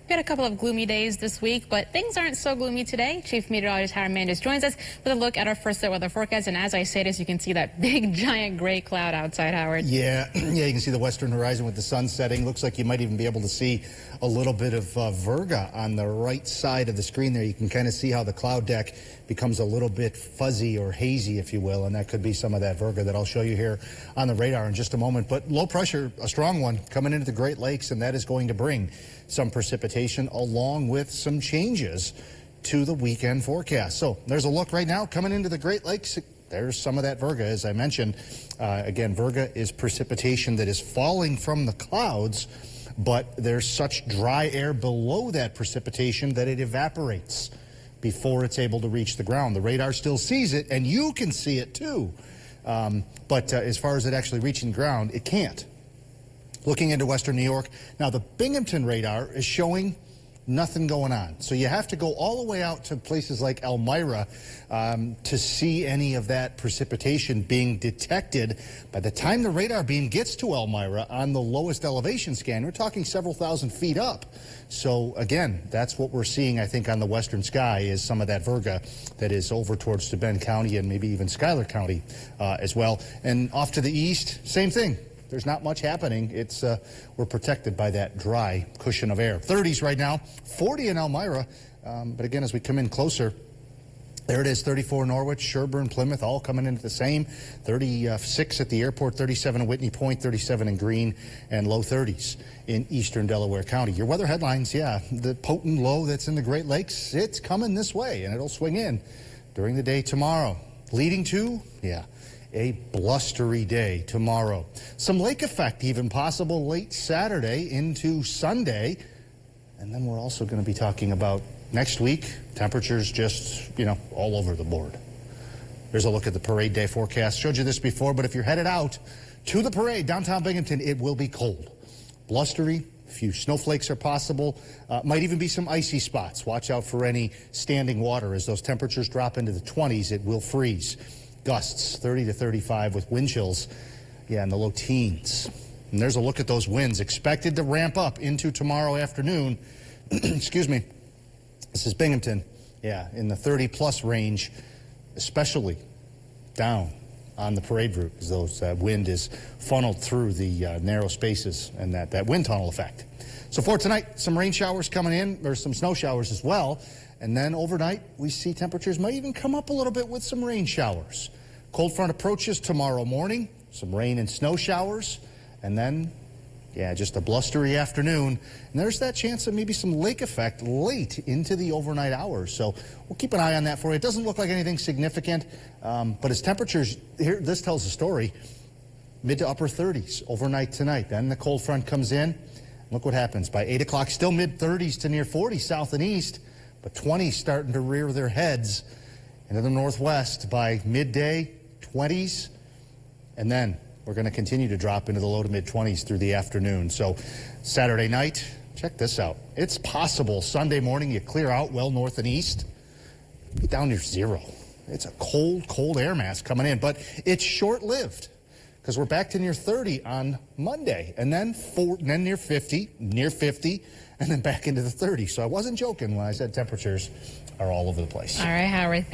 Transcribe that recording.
We had a couple of gloomy days this week, but things aren't so gloomy today. Chief Meteorologist Howard Mandus joins us with a look at our first weather forecast. And as I say this, you can see that big, giant gray cloud outside, Howard. Yeah, you can see the western horizon with the sun setting. Looks like you might even be able to see a little bit of Virga on the right side of the screen there. You can kind of see how the cloud deck becomes a little bit fuzzy or hazy, if you will, and that could be some of that Virga that I'll show you here on the radar in just a moment. But low pressure, a strong one, coming into the Great Lakes, and that is going to bring some precipitation along with some changes to the weekend forecast. So there's a look right now coming into the Great Lakes. There's some of that Virga, as I mentioned. Again, Virga is precipitation that is falling from the clouds, but there's such dry air below that precipitation that it evaporates before it's able to reach the ground. The radar still sees it, and you can see it too. But as far as it actually reaching the ground, it can't. Looking into western New York, now the Binghamton radar is showing nothing going on. So you have to go all the way out to places like Elmira to see any of that precipitation being detected. By the time the radar beam gets to Elmira on the lowest elevation scan, we're talking several thousand feet up. So again, that's what we're seeing, I think, on the western sky is some of that Virga that is over towards DeBen County and maybe even Schuyler County as well. And off to the east, same thing. There's not much happening. It's we're protected by that dry cushion of air. 30s right now, 40 in Elmira. But again, as we come in closer, there it is, 34 Norwich, Sherburne, Plymouth, all coming into the same. 36 at the airport, 37 in Whitney Point, 37 in Greene, and low 30s in eastern Delaware County. Your weather headlines, yeah, the potent low that's in the Great Lakes, it's coming this way, and it'll swing in during the day tomorrow. Leading to, yeah, a blustery day tomorrow. Some lake effect even possible late Saturday into Sunday. And then we're also going to be talking about next week, temperatures just, all over the board. There's a look at the parade day forecast. Showed you this before, but if you're headed out to the parade, downtown Binghamton, it will be cold. Blustery, a few snowflakes are possible. Might even be some icy spots. Watch out for any standing water. As those temperatures drop into the 20s, it will freeze. Gusts 30 to 35 with wind chills, in the low teens. And there's a look at those winds expected to ramp up into tomorrow afternoon. Excuse me. This is Binghamton, in the 30-plus range, especially down on the parade route, as that wind is funneled through the narrow spaces and that wind tunnel effect. So for tonight, some rain showers coming in, or some snow showers as well. And then overnight, we see temperatures might even come up a little bit with some rain showers. Cold front approaches tomorrow morning, some rain and snow showers, and then, just a blustery afternoon. And there's that chance of maybe some lake effect late into the overnight hours. So we'll keep an eye on that for you. It doesn't look like anything significant, but as temperatures, here, this tells the story, mid to upper 30s overnight tonight. Then the cold front comes in. Look what happens. By 8 o'clock, still mid 30s to near 40 south and east. But 20s starting to rear their heads into the northwest by midday, 20s, and then we're going to continue to drop into the low to mid 20s through the afternoon. So Saturday night, check this out. It's possible Sunday morning you clear out well north and east, be down near zero. It's a cold, cold air mass coming in, but it's short-lived because we're back to near 30 on Monday, and then near 50, and then back into the 30s. So I wasn't joking when I said temperatures are all over the place. All right, Howard.